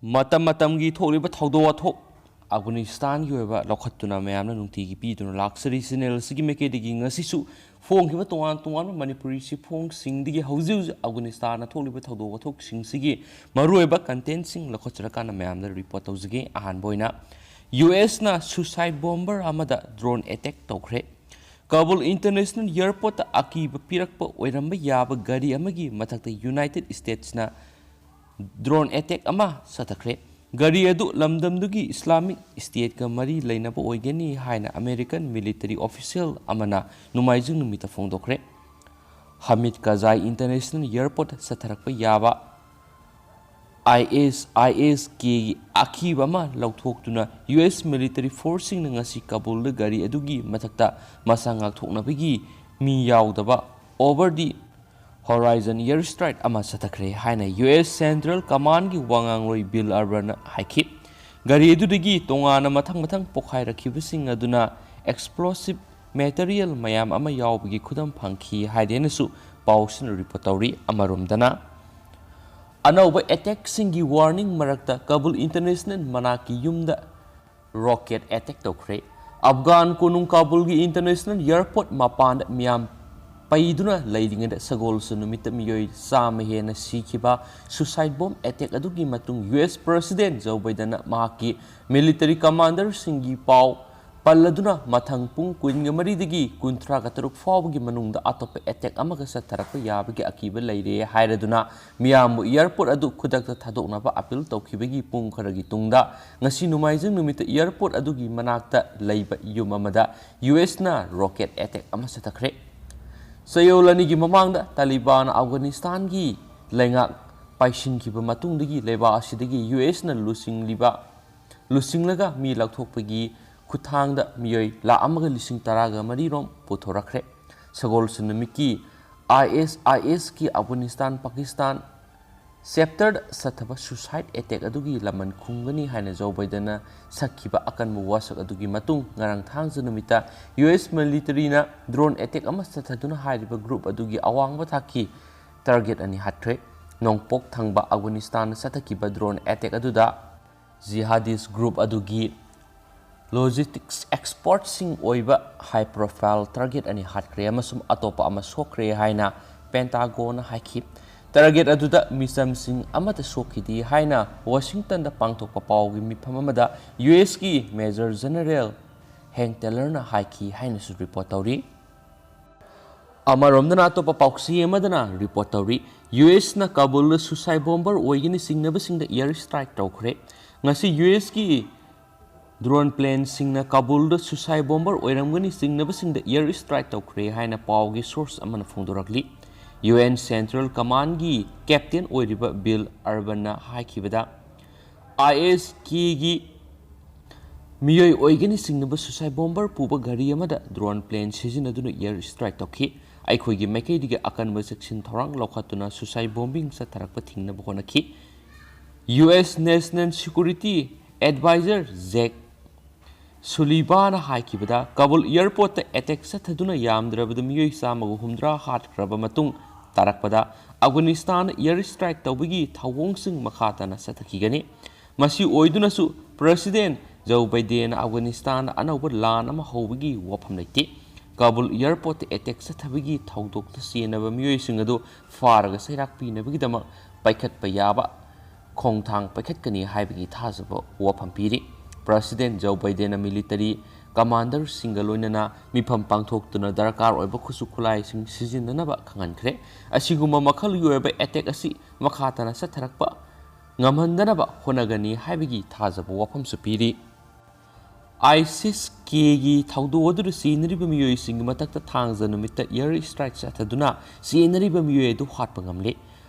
ꯃꯇꯝꯒꯤ ꯊꯣꯛꯂꯤꯕ ꯊꯧꯗꯣꯛ ꯋꯥꯊꯣꯛ ꯑꯐꯒꯥꯅꯤꯁꯇꯥꯟꯒꯤ ꯑꯣꯏꯕ ꯂꯧꯈꯠꯇꯨꯅ ꯃꯌꯥꯝꯅ ꯅꯨꯡꯇꯤꯒꯤ ꯄꯤꯗꯨꯅ ꯂꯥꯛꯆꯔꯤ ꯆꯦꯅꯦꯜ ꯑꯁꯤꯒꯤ ꯃꯥꯏꯀꯩꯗꯒꯤ ꯉꯁꯤꯁꯨ ꯐꯣꯡꯈꯤꯕ ꯇꯣꯉꯥꯟ ꯇꯣꯉꯥꯟꯕ ꯃꯅꯤꯄꯨꯔꯤ ꯁꯤꯐꯣꯡꯁꯤꯡꯗꯒꯤ ꯍꯧꯖꯤꯛ ꯍꯧꯖꯤꯛ ꯑꯐꯒꯥꯅꯤꯁꯇꯥꯟꯗ ꯊꯣꯛꯂꯤꯕ ꯊꯧꯗꯣꯛ ꯋꯥꯊꯣꯛꯁꯤꯡꯁꯤꯒꯤ ꯃꯔꯨꯑꯣꯏꯕ ꯀꯟꯇꯦꯟꯠꯁꯤꯡ ꯂꯧꯈꯠꯆꯔꯀꯥꯟꯗ ꯃꯌꯥꯝꯗ ꯔꯤꯄꯣꯔꯠ ꯇꯧꯖꯒꯦ꯫ ꯑꯍꯥꯟꯕ ꯑꯣꯏꯅ ꯌꯨꯑꯦꯁꯅ ꯁꯨꯁꯥꯏꯗ ꯕꯣꯝꯕꯔ ꯑꯃꯗ ꯗ꯭ꯔꯣꯟ ꯑꯦꯇꯦꯛ ꯇꯧꯈ꯭ꯔꯦ꯫ ꯀꯥꯕꯨꯜ ꯏꯟꯇꯔꯅꯦꯁꯅꯦꯜ ꯏꯌꯔꯄꯣꯔꯠꯇ ꯑꯀꯤꯕ ꯄꯤꯔꯛꯄ ꯑꯣꯏꯔꯝꯕ ꯌꯥꯕ ꯒꯥꯔꯤ ꯑꯃꯒꯤ ꯃꯊꯛꯇ ꯌꯨꯅꯥꯏꯇꯦꯗ ꯁ꯭ꯇꯦꯠꯁꯅ ꯗ꯭ꯔꯣꯟ ꯑꯦꯇꯦꯛ ꯑꯃ ꯆꯠꯊꯈ꯭ꯔꯦ꯫ ꯒꯥꯔꯤ ꯑꯗꯨ ꯂꯝꯗꯝꯗꯨꯒꯤ ꯏꯁꯂꯥꯃꯤꯛ ꯁ꯭ꯇꯦꯠꯀ ꯃꯔꯤ ꯂꯩꯅꯕ ꯑꯣꯏꯒꯅꯤ ꯍꯥꯏꯅ ꯑꯃꯦꯔꯤꯀꯟ ꯃꯤꯂꯤꯇꯔꯤ ꯑꯣꯐꯤꯁꯤꯌꯦꯜ ꯑꯃꯅ ꯅꯣꯡꯃꯥꯏꯖꯤꯡ ꯅꯨꯃꯤꯠꯇ ꯐꯣꯡꯗꯣꯛꯈ꯭ꯔꯦ꯫ ꯍꯃꯤꯗ ꯀꯔꯖꯥꯏ ꯏꯟꯇꯔꯅꯦꯁꯅꯦꯜ ꯏꯌꯔꯄꯣꯔꯠꯇ ꯆꯠꯊꯔꯛꯄ ꯌꯥꯕ ISKꯒꯤ ꯑꯀꯤꯕ ꯑꯃ ꯂꯧꯊꯣꯛꯇꯨꯅ ꯌꯨꯑꯦꯁ ꯃꯤꯂꯤꯇꯔꯤ ꯐꯣꯔꯁꯁꯤꯡꯅ ꯉꯁꯤ ꯀꯥꯕꯨꯜꯗ ꯒꯥꯔꯤ ꯑꯗꯨꯒꯤ ꯃꯊꯛꯇ ꯃꯁꯥ ꯉꯥꯛꯊꯣꯛꯅꯕꯒꯤ ꯃꯤ ꯌꯥꯎꯗꯕ ꯑꯣꯚꯔ ꯗꯤ ꯍꯣꯔꯥꯏꯖꯟ ꯏꯌꯔ ꯁ꯭ꯇ꯭ꯔꯥꯏꯛ ꯑꯃ ꯆꯠꯊꯈ꯭ꯔꯦ ꯍꯥꯏꯅ ꯌꯨꯑꯦꯁ ꯁꯦꯟꯇ꯭ꯔꯦꯜ ꯀꯃꯥꯟꯗꯒꯤ ꯋꯥꯉꯥꯡꯂꯣꯏ ꯕꯤꯜ ꯑꯔꯕꯟꯅ ꯍꯥꯏꯈꯤ꯫ ꯒꯥꯔꯤ ꯑꯗꯨꯗꯒꯤ ꯇꯣꯉꯥꯟꯅ ꯃꯊꯪ ꯄꯣꯈꯥꯏꯔꯛꯈꯤꯕꯁꯤꯡ ꯑꯗꯨꯅ ꯑꯦꯛꯁꯄ꯭ꯂꯣꯁꯤꯚ ꯃꯦꯇꯔꯤꯌꯦꯜ ꯃꯌꯥꯝ ꯑꯃ ꯌꯥꯎꯕꯒꯤ ꯈꯨꯗꯝ ꯐꯪꯈꯤ ꯍꯥꯏꯗꯨꯅꯁꯨ ꯄꯥꯎꯁꯤꯡꯅ ꯔꯤꯄꯣꯔꯠ ꯇꯧꯔꯤ꯫ ꯑꯃꯔꯣꯝꯗꯅ ꯑꯅꯧꯕ ꯑꯦꯇꯦꯛꯁꯤꯡꯒꯤ ꯋꯥꯔꯅꯤꯡ ꯃꯔꯛꯇ ꯀꯥꯕꯨꯜ ꯏꯟꯇꯔꯅꯦꯁꯅꯦꯜ ꯃꯅꯥꯛꯀꯤ ꯌꯨꯝꯗ ꯔꯣꯀꯦꯠ ꯑꯦꯇꯦꯛ ꯇꯧꯈ꯭ꯔꯦ꯫ ꯑꯐꯒꯥꯟ ꯀꯣꯅꯨꯡ ꯀꯥꯕꯨꯜꯒꯤ ꯏꯟꯇꯔꯅꯦꯁꯅꯦꯜ ꯏꯌꯔꯄꯣꯔꯠ ꯃꯄꯥꯟꯗ ꯃꯤꯌꯥꯝ ꯄꯩꯗꯨꯅ ꯂꯩꯔꯤꯉꯩꯗ ꯁꯒꯣꯜꯁꯦꯜ ꯅꯨꯃꯤꯠꯇ ꯃꯤꯑꯣꯏ 100 ꯍꯦꯟꯅ ꯁꯤꯈꯤꯕ ꯁꯨꯁꯥꯏꯗ ꯕꯣꯝ ꯑꯦꯇꯦꯛ ꯑꯗꯨꯒꯤ ꯃꯇꯨꯡ ꯌꯨꯑꯦꯁ ꯄ꯭ꯔꯦꯁꯤꯗꯦꯟꯠ ꯖꯣ ꯕꯥꯏꯗꯟꯅ ꯃꯍꯥꯛꯀꯤ ꯃꯤꯂꯤꯇꯔꯤ ꯀꯃꯥꯟꯗꯔꯁꯤꯡꯒꯤ ꯄꯥꯎ ꯄꯜꯂꯗꯨꯅ ꯃꯊꯪ ꯄꯨꯡ 24ꯗꯒꯤ 36 ꯐꯥꯎꯕꯒꯤ ꯃꯅꯨꯡꯗ ꯑꯇꯣꯞꯄ ꯑꯦꯇꯦꯛ ꯑꯃꯒ ꯆꯠꯊꯔꯛꯄ ꯌꯥꯕꯒꯤ ꯑꯀꯤꯕ ꯂꯩꯔꯦ ꯍꯥꯏꯔꯗꯨꯅ ꯃꯤꯌꯥꯝꯕꯨ ꯏꯌꯔꯄꯣꯔꯠ ꯑꯗꯨ ꯈꯨꯗꯛꯇ ꯊꯥꯗꯣꯛꯅꯕ ꯑꯄꯤꯜ ꯇꯧꯈꯤꯕꯒꯤ ꯄꯨꯡ ꯈꯔꯒꯤ ꯇꯨꯡꯗ ꯉꯁꯤ ꯅꯣꯡꯃꯥꯏꯖꯤꯡ ꯅꯨꯃꯤꯠꯇ ꯏꯌꯔꯄꯣꯔꯠ ꯑꯗꯨꯒꯤ ꯃꯅꯥꯛꯇ ꯂꯩꯕ ꯌꯨꯝ ꯑꯃꯗ ꯌꯨꯑꯦꯁꯅ ꯔꯣꯀꯦꯠ ꯑꯦꯇꯦꯛ ꯑꯃ ꯆꯠꯊꯈ꯭ꯔꯦ꯫ ꯆꯌꯣꯜ ꯑꯅꯤꯒꯤ ꯃꯃꯥꯡꯗ ꯇꯥꯂꯤꯕꯥꯟꯅ ꯑꯐꯒꯥꯅꯤꯁꯇꯥꯟꯒꯤ ꯂꯩꯉꯥꯛ ꯄꯥꯏꯁꯤꯟꯈꯤꯕ ꯃꯇꯨꯡꯗꯒꯤ ꯂꯩꯕꯥꯛ ꯑꯁꯤꯗꯒꯤ ꯌꯨꯑꯦꯁꯅ ꯂꯨꯆꯤꯡꯂꯒ ꯃꯤ ꯂꯧꯊꯣꯛꯄꯒꯤ ꯈꯨꯠꯊꯥꯡꯗ ꯃꯤꯑꯣꯏ 1,13,000 ꯔꯣꯝ ꯄꯨꯊꯣꯔꯛꯈ꯭ꯔꯦ꯫ ꯁꯒꯣꯜꯁꯦꯜ ꯅꯨꯃꯤꯠꯀꯤ ISISꯀꯤ ꯑꯐꯒꯥꯅꯤꯁꯇꯥꯟ ꯄꯥꯀꯤꯁꯇꯥꯟ ꯆꯦꯞꯇꯔꯗ ꯆꯠꯊꯕ ꯁꯨꯁꯥꯏꯗ ꯑꯦꯇꯦꯛ ꯑꯗꯨꯒꯤ ꯂꯃꯟ ꯈꯨꯝꯒꯅꯤ ꯍꯥꯏꯅ ꯖꯣ ꯕꯥꯏꯗꯟꯅ ꯁꯛꯈꯤꯕ ꯑꯀꯟꯕ ꯋꯥꯁꯛ ꯑꯗꯨꯒꯤ ꯃꯇꯨꯡ ꯉꯔꯥꯡ ꯊꯥꯡꯖ ꯅꯨꯃꯤꯠꯇ ꯌꯨꯑꯦꯁ ꯃꯤꯂꯤꯇꯔꯤꯅ ꯗ꯭ꯔꯣꯟ ꯑꯦꯇꯦꯛ ꯑꯃ ꯆꯠꯊꯗꯨꯅ ꯍꯥꯏꯔꯤꯕ ꯒ꯭ꯔꯨꯞ ꯑꯗꯨꯒꯤ ꯑꯋꯥꯡꯕ ꯊꯥꯛꯀꯤ ꯇꯥꯔꯒꯦꯠ 2 ꯍꯥꯠꯈ꯭ꯔꯦ꯫ ꯅꯣꯡꯄꯣꯛ ꯊꯪꯕ ꯑꯐꯒꯥꯅꯤꯁꯇꯥꯟꯗ ꯆꯠꯊꯈꯤꯕ ꯗ꯭ꯔꯣꯟ ꯑꯦꯇꯦꯛ ꯑꯗꯨꯗ ꯖꯤꯍꯥꯗꯤꯁ ꯒ꯭ꯔꯨꯞ ꯑꯗꯨꯒꯤ ꯂꯣꯖꯤꯁꯇꯤꯛꯁ ꯑꯦꯛꯁꯄꯔꯠꯁꯤꯡ ꯑꯣꯏꯕ ꯍꯥꯏ ꯄ꯭ꯔꯣꯐꯥꯏꯜ ꯇꯥꯔꯒꯦꯠ 2 ꯍꯥꯠꯈ꯭ꯔꯦ ꯑꯃꯁꯨꯡ ꯑꯇꯣꯞꯄ ꯑꯃ ꯁꯣꯛꯈ꯭ꯔꯦ ꯍꯥꯏꯅ ꯄꯦꯟꯇꯥꯒꯣꯟꯅ ꯍꯥꯏꯈꯤ꯫ ꯇꯥꯔꯒꯦꯠ ꯑꯗꯨꯗ ꯃꯤꯆꯝꯁꯤꯡ ꯑꯃꯠꯇ ꯁꯣꯛꯈꯤꯗꯦ ꯍꯥꯏꯅ ꯋꯥꯁꯤꯡꯇꯟꯗ ꯄꯥꯡꯊꯣꯛꯄ ꯄꯥꯎꯒꯤ ꯃꯤꯐꯝ ꯑꯃꯗ ꯌꯨꯑꯦꯁꯀꯤ ꯃꯦꯖꯔ ꯖꯦꯅꯔꯦꯜ ꯍꯦꯡ ꯇꯦꯂꯔꯅ ꯍꯥꯏꯈꯤ ꯍꯥꯏꯅꯁꯨ ꯔꯤꯄꯣꯔꯠ ꯇꯧꯔꯤ꯫ ꯑꯃꯔꯣꯝꯗꯅ ꯑꯇꯣꯞꯄ ꯄꯥꯎꯆꯦ ꯑꯃꯗꯅ ꯔꯤꯄꯣꯔꯠ ꯇꯧꯔꯤ ꯌꯨꯑꯦꯁꯅ ꯀꯥꯕꯨꯜꯗ ꯁꯨꯁꯥꯏꯗ ꯕꯣꯝꯕꯔ ꯑꯣꯏꯒꯅꯤ ꯆꯤꯡꯅꯕꯁꯤꯡꯗ ꯏꯌꯔ ꯁ꯭ꯇ꯭ꯔꯥꯏꯛ ꯇꯧꯈ꯭ꯔꯦ꯫ ꯉꯁꯤ ꯌꯨꯑꯦꯁꯀꯤ ꯗ꯭ꯔꯣꯟ ꯄ꯭ꯂꯦꯟꯁꯤꯡꯅ ꯀꯥꯕꯨꯜꯗ ꯁꯨꯁꯥꯏꯗ ꯕꯣꯝꯕꯔ ꯑꯣꯏꯔꯝꯒꯅꯤ ꯆꯤꯡꯅꯕꯁꯤꯡꯗ ꯏꯌꯔ ꯁ꯭ꯇ꯭ꯔꯥꯏꯛ ꯇꯧꯈ꯭ꯔꯦ ꯍꯥꯏꯅ ꯄꯥꯎꯒꯤ ꯁꯣꯔꯁ ꯑꯃꯅ ꯐꯣꯡꯗꯣꯔꯛꯂꯤ꯫ UN ꯁꯦꯟꯇ꯭ꯔꯦꯜ ꯀꯃꯥꯟꯗꯒꯤ ꯀꯦꯞꯇꯦꯟ ꯑꯣꯏꯔꯤꯕ ꯕꯤꯜ ꯑꯔꯕꯟꯅ ꯍꯥꯏꯈꯤꯕꯗ ISKꯒꯤ ꯃꯤꯑꯣꯏ ꯑꯣꯏꯒꯅꯤ ꯆꯤꯡꯅꯕ ꯁꯨꯁꯥꯏꯗ ꯕꯣꯝꯕꯔ ꯄꯨꯕ ꯒꯥꯔꯤ ꯑꯃꯗ ꯗ꯭ꯔꯣꯟ ꯄ꯭ꯂꯦꯟ ꯁꯤꯖꯤꯟꯅꯗꯨꯅ ꯏꯌꯔ ꯁ꯭ꯇ꯭ꯔꯥꯏꯛ ꯇꯧꯈꯤ꯫ ꯑꯩꯈꯣꯏꯒꯤ ꯃꯥꯏꯀꯩꯗꯒꯤ ꯑꯀꯟꯕ ꯆꯦꯛꯁꯤꯟ ꯊꯧꯔꯥꯡ ꯂꯧꯈꯠꯇꯨꯅ ꯁꯨꯁꯥꯏꯗ ꯕꯣꯝꯕꯤꯡ ꯆꯠꯊꯔꯛꯄ ꯊꯤꯡꯅꯕ ꯍꯣꯠꯅꯈꯤ꯫ US national security adviser Jake ꯁꯨꯂꯤꯚꯥꯟꯅ ꯍꯥꯏꯈꯤꯕꯗ ꯀꯥꯕꯨꯜ ꯏꯌꯔꯄꯣꯔꯠꯇ ꯑꯦꯇꯦꯛ ꯆꯠꯊꯗꯨꯅ ꯌꯥꯝꯗ꯭ꯔꯕꯗ ꯃꯤꯑꯣꯏ 150 ꯍꯥꯠꯈ꯭ꯔꯕ ꯃꯇꯨꯡ ꯇꯥꯔꯛꯄꯗ ꯑꯐꯒꯥꯅꯤꯁꯇꯥꯟꯅ ꯏꯌꯔ ꯁ꯭ꯇ꯭ꯔꯥꯏꯛ ꯇꯧꯕꯒꯤ ꯊꯧꯑꯣꯡꯁꯤꯡ ꯃꯈꯥ ꯇꯥꯅ ꯆꯠꯊꯈꯤꯒꯅꯤ꯫ ꯃꯁꯤ ꯑꯣꯏꯗꯨꯅꯁꯨ ꯄ꯭ꯔꯦꯁꯤꯗꯦꯟꯠ ꯖꯣ ꯕꯥꯏꯗꯦꯟꯅ ꯑꯐꯒꯥꯅꯤꯁꯇꯥꯟꯗ ꯑꯅꯧꯕ ꯂꯥꯟ ꯑꯃ ꯍꯧꯕꯒꯤ ꯋꯥꯐꯝ ꯂꯩꯇꯦ꯫ ꯀꯥꯕꯨꯜ ꯏꯌꯔꯄꯣꯔꯠꯇ ꯑꯦꯇꯦꯛ ꯆꯠꯊꯕꯒꯤ ꯊꯧꯗꯣꯛꯇ ꯆꯦꯟꯅꯕ ꯃꯤꯑꯣꯏꯁꯤꯡ ꯑꯗꯨ ꯐꯥꯔꯒ ꯆꯩꯔꯥꯛ ꯄꯤꯅꯕꯒꯤꯗꯃꯛ ꯄꯥꯏꯈꯠꯄ ꯌꯥꯕ ꯈꯣꯡꯊꯥꯡ ꯄꯥꯏꯈꯠꯀꯅꯤ ꯍꯥꯏꯕꯒꯤ ꯊꯥꯖꯕ ꯋꯥꯐꯝ ꯄꯤꯔꯤ꯫ ꯄ꯭ꯔꯦꯁꯤꯗꯦꯟꯠ ꯖꯣ ꯕꯥꯏꯗꯦꯟꯅ ꯃꯤꯂꯤꯇꯔꯤ ꯀꯃꯥꯟꯗꯔꯁꯤꯡꯒ ꯂꯣꯏꯅꯅ ꯃꯤꯐꯝ ꯄꯥꯡꯊꯣꯛꯇꯨꯅ ꯗꯔꯀꯥꯔ ꯑꯣꯏꯕ ꯈꯨꯠꯁꯨ ꯈꯨꯠꯂꯥꯏꯁꯤꯡ ꯁꯤꯖꯤꯟꯅꯅꯕ ꯈꯪꯍꯟꯈ꯭ꯔꯦ꯫ ꯑꯁꯤꯒꯨꯝꯕ ꯃꯈꯜꯒꯤ ꯑꯣꯏꯕ ꯑꯦꯇꯦꯛ ꯑꯁꯤ ꯃꯈꯥ ꯇꯥꯅ ꯆꯠꯊꯔꯛꯄ ꯉꯝꯍꯟꯗꯅꯕ ꯍꯣꯠꯅꯒꯅꯤ ꯍꯥꯏꯕꯒꯤ ꯊꯥꯖꯕ ꯋꯥꯐꯝꯁꯨ ꯄꯤꯔꯤ꯫ ISISKꯒꯤ ꯊꯧꯗꯣꯛ ꯑꯗꯨꯗ ꯆꯦꯟꯅꯔꯤꯕ ꯃꯤꯑꯣꯏꯁꯤꯡꯒꯤ ꯃꯊꯛꯇ ꯊꯥꯡꯖ ꯅꯨꯃꯤꯠꯇ ꯏꯌꯔ ꯁ꯭ꯇ꯭ꯔꯥꯏꯛ ꯆꯠꯊꯗꯨꯅ ꯆꯦꯟꯅꯔꯤꯕ ꯃꯤꯑꯣꯏ ꯑꯗꯨ ꯍꯥꯠꯄ ꯉꯝꯂꯦ꯫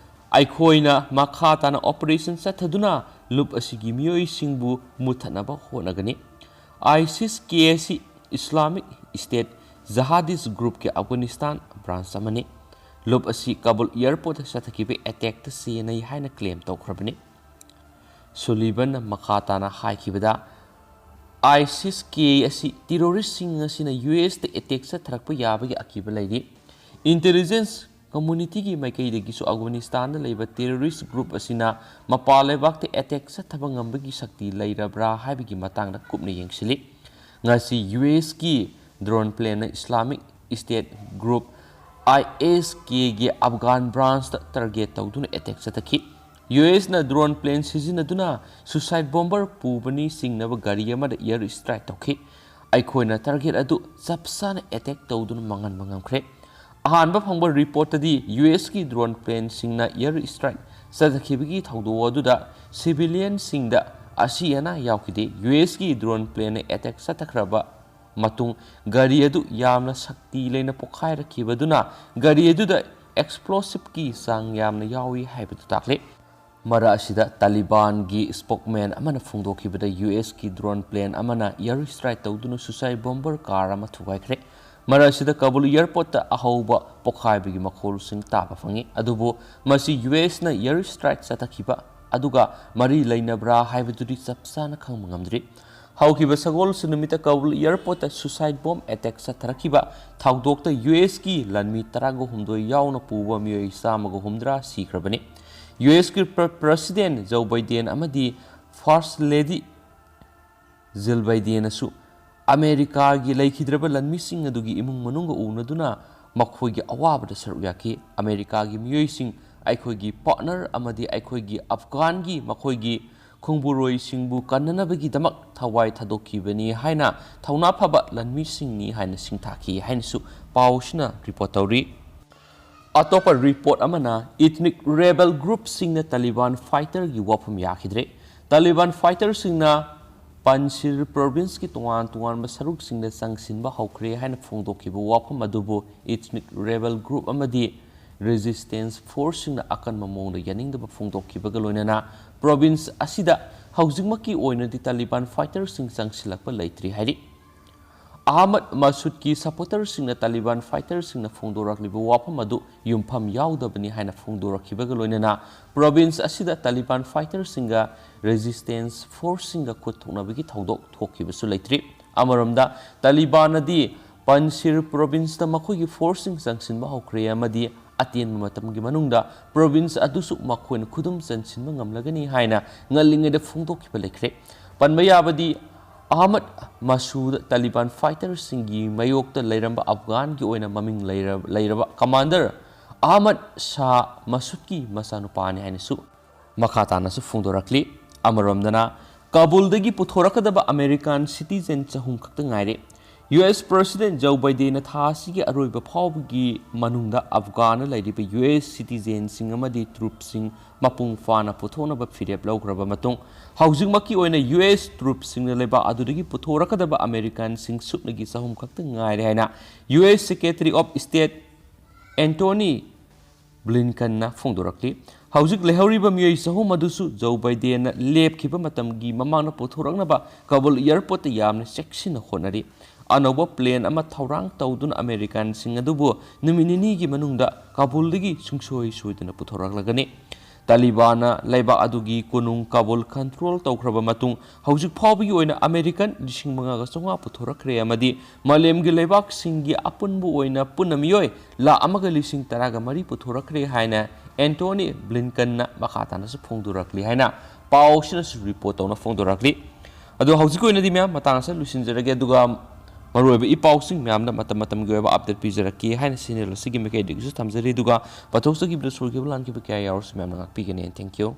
ꯑꯩꯈꯣꯏꯅ ꯃꯈꯥ ꯇꯥꯅ ꯑꯣꯄꯔꯦꯁꯟ ꯆꯠꯊꯗꯨꯅ ꯂꯨꯞ ꯑꯁꯤꯒꯤ ꯃꯤꯑꯣꯏꯁꯤꯡꯕꯨ ꯃꯨꯠꯊꯠꯅꯕ ꯍꯣꯠꯅꯒꯅꯤ꯫ ISISK ꯑꯁꯤ ꯏꯁꯂꯥꯃꯤꯛ ꯁ꯭ꯇꯦꯠ ꯖꯍꯥꯗꯤꯁ ꯒ꯭ꯔꯨꯞꯀꯤ ꯑꯐꯒꯥꯅꯤꯁꯇꯥꯟ ꯕ꯭ꯔꯥꯟꯆ ꯑꯃꯅꯤ꯫ ꯂꯨꯞ ꯑꯁꯤ ꯀꯥꯕꯨꯜ ꯏꯌꯔꯄꯣꯔꯠꯇ ꯆꯠꯊꯈꯤꯕ ꯑꯦꯇꯦꯛꯇ ꯆꯦꯟꯅꯩ ꯍꯥꯏꯅ ꯀ꯭ꯂꯦꯝ ꯇꯧꯈ꯭ꯔꯕꯅꯤ꯫ ꯁꯨꯂꯤꯚꯟꯅ ꯃꯈꯥ ꯇꯥꯅ ꯍꯥꯏꯈꯤꯕꯗ ISISK ꯑꯁꯤ ꯇꯦꯔꯣꯔꯤꯁꯁꯤꯡ ꯑꯁꯤꯅ ꯌꯨꯑꯦꯁꯇ ꯑꯦꯇꯦꯛ ꯆꯠꯊꯔꯛꯄ ꯌꯥꯕꯒꯤ ꯑꯀꯤꯕ ꯂꯩꯔꯤ꯫ Intelligence community gi maikaidagi su Afghanistan da leiba terrorist group asina mapa leibakte attack sathaba ngambagi sakti leirabra haibigi matangda kupna yengsili ngasi US ki drone plane Islamic State Group ISK gi Afghan branch target tawduna attack sathaki US na drone plane sizinaduna suicide bomber pubani singnaba gari amada air strike tawki aikhoina target adu chapsana attack tawduna mangamkhre ahanba phangba report tadi US ki drone plane singna air strike sadakhibigi thawdo aduda civilian singda asiana yaukide US ki drone plane attack satakhraba matung gari adu yamna sakti leina pokhai rakhibaduna gari adu da explosive ki sang yamna yawi haibatu takle mara asida Taliban gi spokesman amana phungdokhibada US ki drone plane amana air strike tawduna suicide bomber car ama thugaikre mara asida Kabul airport ta ahauba pokhai bigi makhol sing taba fangi adubu masi US na air strike satakhiba aduga mari leinabra haibaduri chapsana khangmangamdri haukiba sagol sunumita Kabul airport ta suicide bomb attack satharakhiba thawdokta US ki lanmi tarago humdoi yauna puwa miyoi samago humdra sikrabani US ki President Joe Biden amadi First Lady Jill Biden asu America gi laikhidraba lanmi sing adugi imung manunga unaduna makhoi gi awabada saruyaki America gi miyoi sing aikhoi gi partner amadi aikhoi gi Afghan gi makhoi gi khungburoi singbu kannanabagi damak thawai thadokibani haina thauna phaba lanmi singni haina singthaki hainsu pausna report tawri Atopa report amana ethnic rebel group singna Taliban fighter gi wafum yakhidre Taliban fighter singna Panjshir province ki tuan masaruk singna sangsinba hawkre haina phungdokhiba wafum adubu ethnic rebel group amadi resistance force singna akan mamongda yaningda phungdokhiba galoinana province asida haujingmaki oinadi Taliban fighter sing sangsilakpa leitri hairi Ahmad Masud ki supporter singna Taliban fighter singna phungdorakliba wafam adu yumpham yaudabani haina phungdorakhiba galoinana province asida Taliban fighter singa resistance force singa khutthonabagi thaudok thokhibasu leitri amaramda Taliban adi Panjshir province da makhoi gi forcing sangsinba hokre amadi atin matamgi manungda province adusu makhoin khudum chansinba ngamlagani haina ngalingeda phungdokhiba lekre panba yabadi Ahmad Masud Taliban fighter singi mayokta leiramba Afghan gi oina maming leiraba commander Ahmad Shah Masud ki masanupani hainisu makhatana su phungdorakli amaramdana Kabul dagi puthorakadaba American citizen chahum khakta ngaire US President Joe Biden thasi gi aroiba phawgi manungda Afghan leiriba US citizen sing amadi troops sing mapung fana puthona ba firep lograba matung housing maki oina US troops sing leba adudagi puthorakadaba American sing supnagi sahum khakta ngaire haina US Secretary of State Anthony Blinken na phungdorakli Haujik lehoriba miyoi sahum adusu Joe Biden na lepkhiba matamgi mamangna puthoraknaba Kabul airport ta yamna seksina khonari Anoba plane ama thaurang tawdun American sing adubu numinini gi manungda Kabul dagi sungsoi soiduna puthoraklagani Talibana laiba adugi kunung Kabul control tawkraba matung haujik phawbi oina American lising manga ga songa puthorakre amadi malem gi laibak singi apunbu oina punamiyoi la amaga lising taraga mari puthorakre haina Anthony Blinken na makhatana su phongdurakli haina pausina su report tawna phongdurakli adu haujik oina di mya matang sa lusinjarage aduga maroiba ipausing myamna matam gi oiba update pijaraki haina channel sigi mekai digsu thamjari duga pathok sagi bra surgi lan ki kya yaurs myamna ngakpi gene thank you